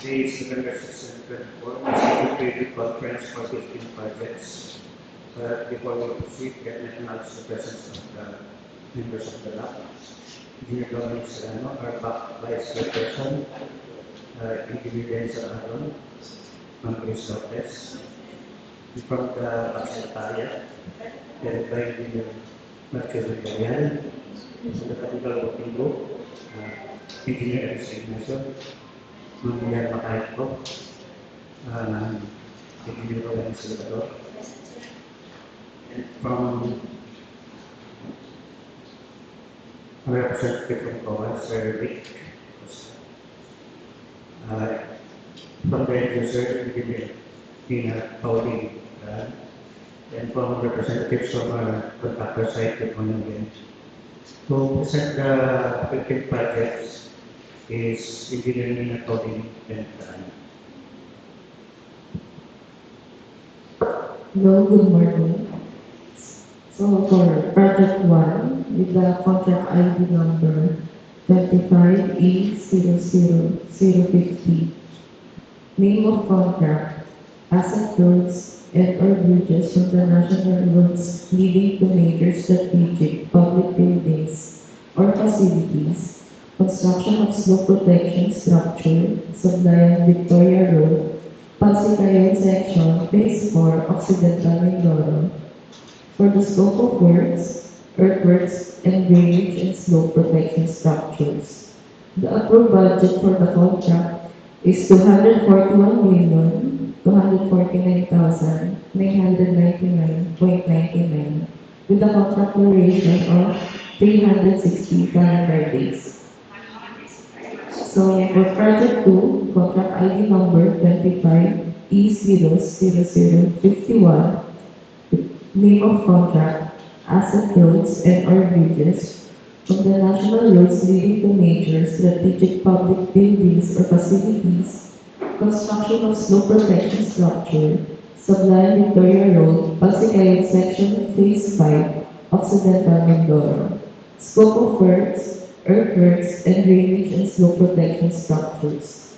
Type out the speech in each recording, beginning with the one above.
Today is November 6, 2024. It's a creative conference for 15 projects. Before we proceed, let me acknowledge the presence of the members of the lab. Engineer Dominic Serrano, our vice chairperson, Engineer Aaron, Ma'am Cruz Lopez, and from the Palsikayon, led by Engineer Victoria, the Technical Working Group, Engineer Sigman, MIMAROPA, Udalo, and from a representative from COA, Sir Rick, from the end user, Engineer Tina Pauline, and from representatives from our contractor side, good morning again. To present the 15 projects is Engineer Tina Pauline and Hello, good morning. So for project 1, with the contract ID number 25E00050, name of contract, asset roads and/or bridges from the national roads leading to major strategic public buildings or facilities, construction of slope protection structure, Sablayan-Victoria Road, Palsikayon section, Phase 4, Occidental, Mindoro. For the scope of works, earthworks, and drainage and slope protection structures. The approved budget for the contract is 241,249,999.99 with a contract duration of 360 calendar days. So for project 2, contract ID number 25E00051, name of contract, asset roads and/or bridges from the national roads leading to major strategic public buildings or facilities, construction of slope protection structure, Sablayan-Victoria Road, Palsikayon section, Phase 5, Occidental, Mindoro. Scope of works, earthworks, and drainage and slope protection structures.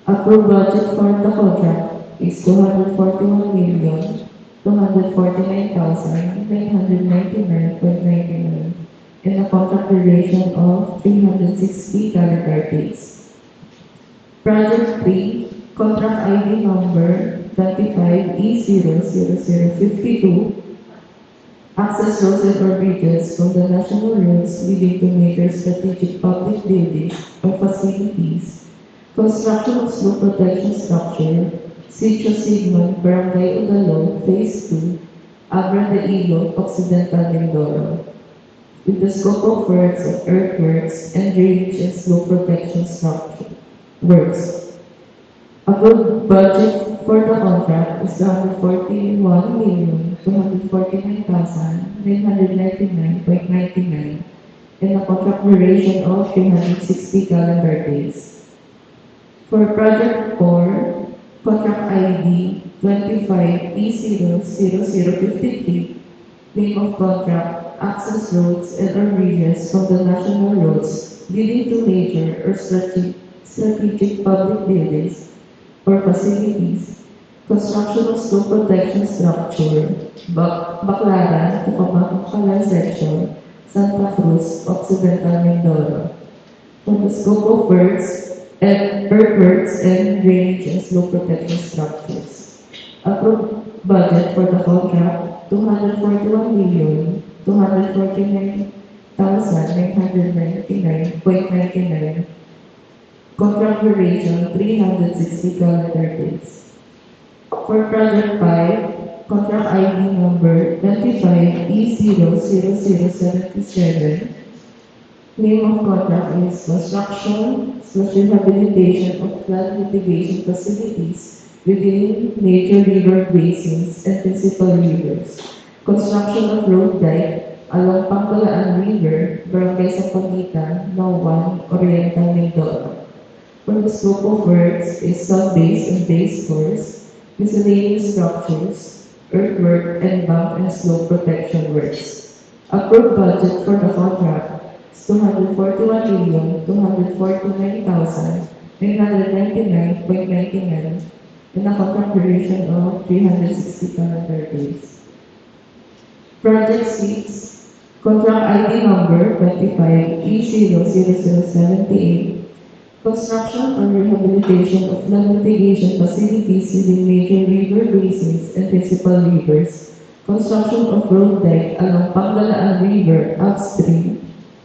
Approved budget for the contract is 241,249,999.99 and a contract duration of 360 calendar days. Project 3, contract ID number 25E00052, access roads and/or bridges from the national roads leading to major strategic public buildings or facilities, construction of slope protection structure, Sitio Sigman, Barangay Udalo, Phase 2, Abra, the ilog, Occidental, Mindoro. With the scope of works of earthworks and drainage and slope protection structure works. Approved budget for the contract is 241,249,999.99 and a contract duration of 360 calendar days. For project 4, contract ID 25E00053, name of contract, access roads and/or bridges from the national roads leading to major or strategic public buildings or facilities, construction of slope protection structure, Baclaran to Kabangkalan section, Santa Cruz, Occidental, Mindoro. For the scope of works, earthworks and drainage and slope protection structures. Approved budget for the contract 241,249,999.99. Contract duration 360 calendar days. For project 5, contract ID number 25E00077, name of contract is construction/rehabilitation of flood mitigation facilities within major river basins and principal rivers. Construction of road dike along Baclaran River, Barangay Sapagita, Nauwan, Oriental, Mindoro. For the scope of works is sub-base and base course, miscellaneous structures, earthwork, and bank and slope protection works. Approved budget for the contract is 241,249,999.99 999.99, and a contract duration of 360 calendar days. Project 6, Contract ID number 25E00078, construction or rehabilitation of flood mitigation facilities within major river basins and principal rivers, construction of road deck along Panggalaan River upstream,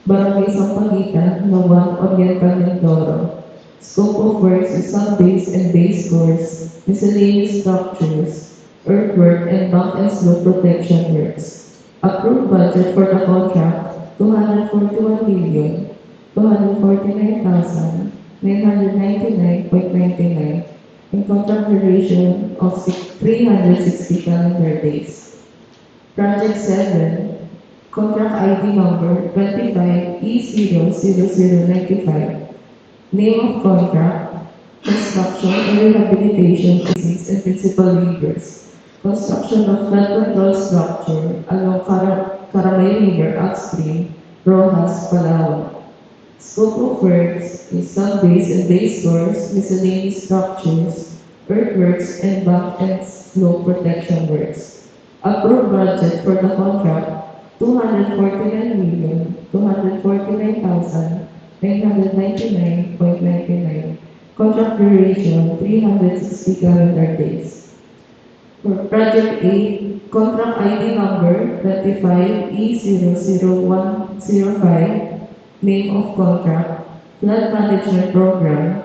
Barangay Sampaguita, Nawang, Occidental, Mindoro. Scope of works is sub-base and base course, miscellaneous structures, earthwork, and bank and slope protection works. Approved budget for the contract, 241,249,999.99, and contract duration of 360 calendar days. Project 7, contract ID number 25E00095, name of contract, construction and rehabilitation of basins and principal rivers. Construction of flood control structure along Karamay River upstream, Rojas, Palawan. Scope of works is sub-base and base course, miscellaneous structures, earthworks, and bank and slope protection works. Approved budget for the contract, 249,999.99. Contract duration, 360 calendar days. For Project 8, Contract ID number 25E00105, name of contract, Flood Management Program,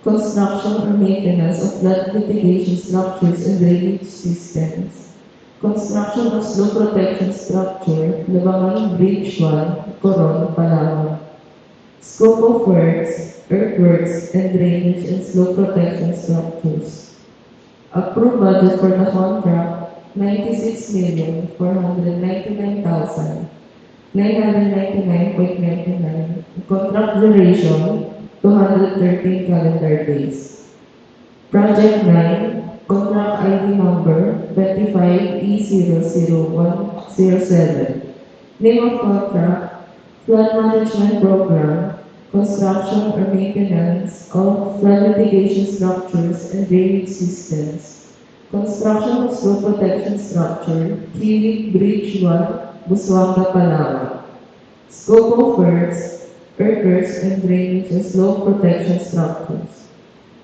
construction or maintenance of flood mitigation structures and drainage systems, construction of slope protection structure, Labangan Bridge 1, Coron, Palawan. Scope of works, earthworks, and drainage and slope protection structures. Approved budget for the contract, 96,499,999.99. Contract duration, 213 calendar days. Project 9, contract ID number 25E00107. Name of contract, Flood Management Program, construction or maintenance of flood mitigation structures and drainage systems, construction of slope protection structure, Kilig Bridge 1, Busuanga, Palawan. Scope of works, earthworks, and drainage and slope protection structures.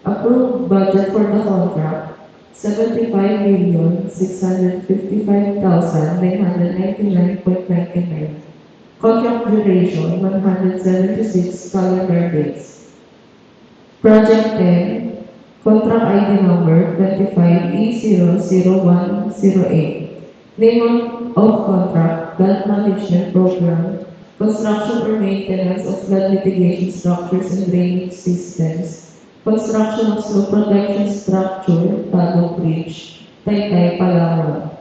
Approved budget for the contract, 75,655,999.99. Contract duration, 176 calendar days. Project 10, contract ID number 25E00108. Name of contract, Flood Management Program, construction or maintenance of flood mitigation structures and drainage systems, construction of slope protection structure, Tagog Bridge, Taytay, Palawan.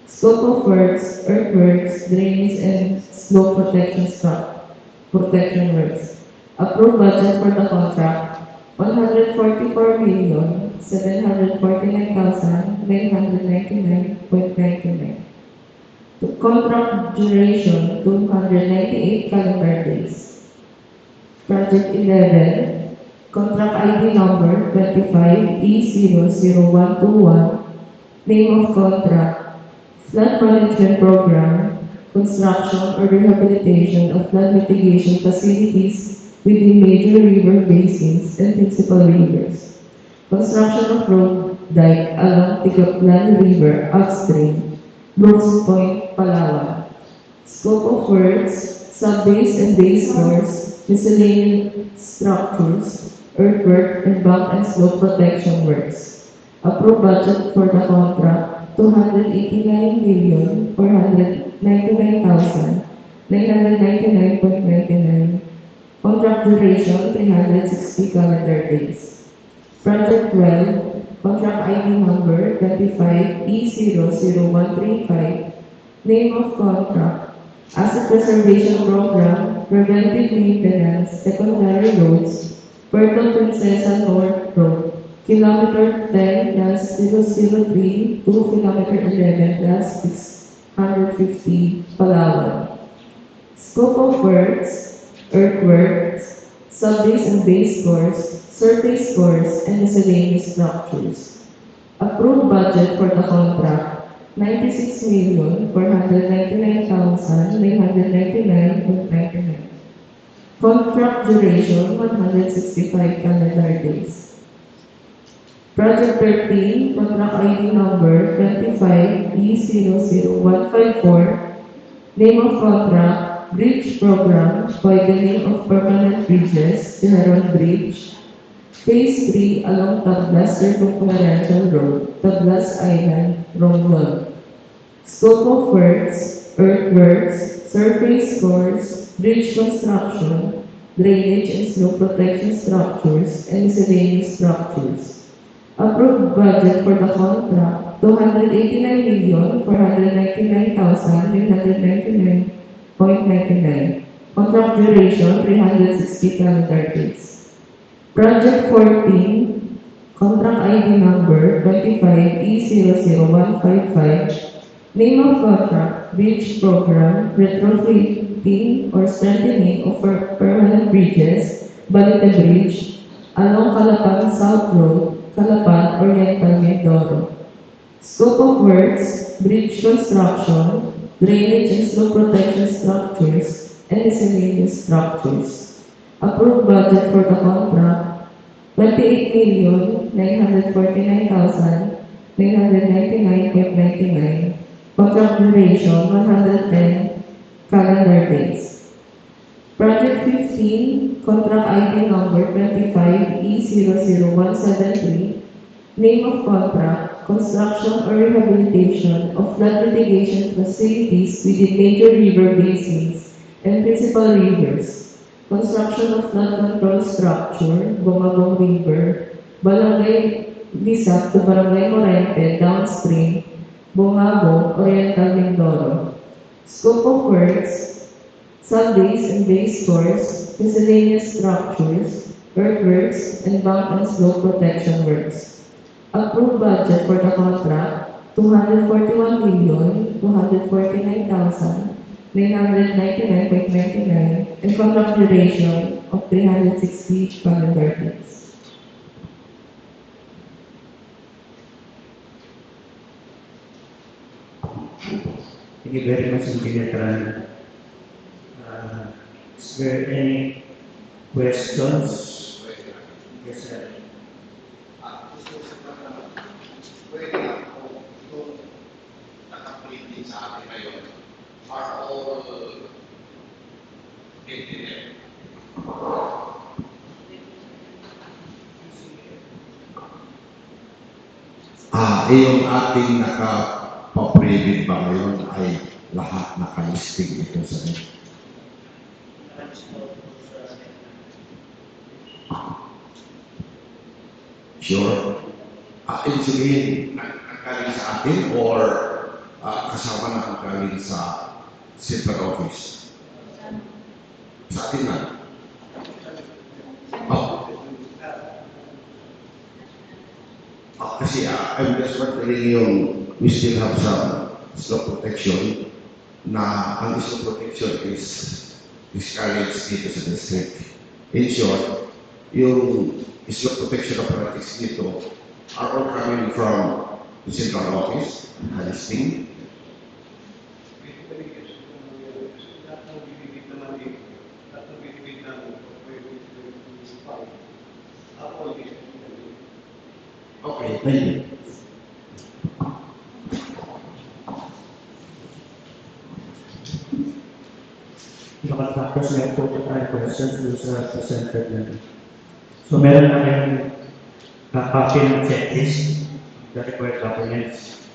Scope of works, earthworks, drainage, and slope protection works. Approved budget for the contract, 144,749,999.99. The contract duration, 298 calendar days. Project 11, contract ID number 25E00121, name of contract, Flood Management Program, construction or rehabilitation of flood mitigation facilities within major river basins and principal rivers, construction of road dike along Tigaplan River upstream, Brooks Point, Palawan. Scope of works, sub-base and base course, miscellaneous structures, earthwork, and bank and slope protection works. Approved budget for the contract, 289,499,999.99. Contract duration, 360 calendar days. Project 12, contract ID number 25E00135, name of contract, Asset Preservation Program, Preventive Maintenance, Secondary Roads, Puerto Princesa North Road, Kilometer 10+003 to Kilometer 11+650, Palawan. Scope of works, earthworks, sub-base and base course, survey scores, and miscellaneous structures. Approved budget for the contract, 96,499,999.99. Contract duration, 165 calendar days. Project 13, contract ID number 25E00154. Name of contract, Bridge Program, widening of permanent bridges, General Bridge. Phase 3 along Tablas Circumferential Road, Tablas Island, Romblon. Scope of works, earthworks, surface scores, bridge construction, drainage and slope protection structures, and miscellaneous structures. Approved budget for the contract, 289,499,999.99. Contract duration, 360 calendar days. Project 14, contract ID number 25E00155. Name of contract, Bridge Program, retrofitting or strengthening of permanent bridges, Balite Bridge, along Calapan South Road, Calapan, Oriental, Mindoro. Scope of works, bridge construction, drainage and slope protection structures, and miscellaneous structures. Approved budget for the contract, 28,949,999.99. Contract duration, 110 calendar days. Project 15, contract ID number 25E00173. Name of contract, construction or rehabilitation of flood mitigation facilities within major river basins and principal rivers. Construction of flood control structure, Bumabong River, Barangay Lisap to Barangay Morente, downstream, Bungabo, Oriental, Mindoro. Scope of works, sub-base and base course, miscellaneous structures, earthworks, and bank and slope protection works. Approved budget for the contract, 241,249,999.99 and contract duration of 360 calendar days. Thank you very much, Engineer Tran. Is there any questions? Yes, sir. Pwede ako itong nakapulitin sa akin ngayon are all engineer. Yung ating naka-private ba ngayon ay lahat nakalisting ito sa inyo? Sure. Ibig sabihin, nagkaling sa atin or kasama na nagkaling sa central office? Sa atin na. Kasi I'm just wondering yung we still have some slope protection na ang slope protection is discouraged dito sa district. In short, yung slope protection apparatus dito are all coming from the central office, listing. Okay, thank you. Nakatapos na ito tayo questions dun sa presented natin. So meron na kayong copy ng checklist, the required documents.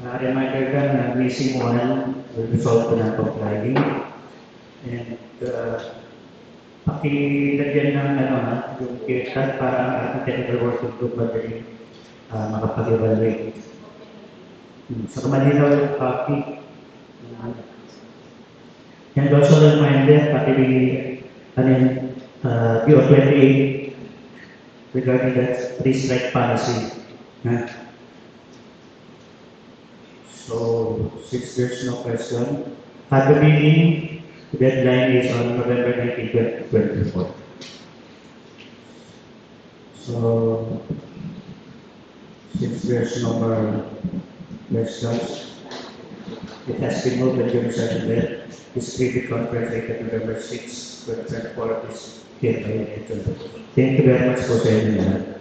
Reminder ka na missing one will result to non-complying. And pakilagyan ng yung kirtan para ang ating technical working group magaling makapag-evaluate. Sa kamalinaw yung copy. And also reminder, pati DO28 regarding that three-strike policy. So, since there's no question, at the meeting, the deadline is on November 19, 2024. So, since there's no more questions, it has been moved and duly seconded. This privy conference dated November 6, 2024 is hereby adjourned. Thank you very much for sharing that.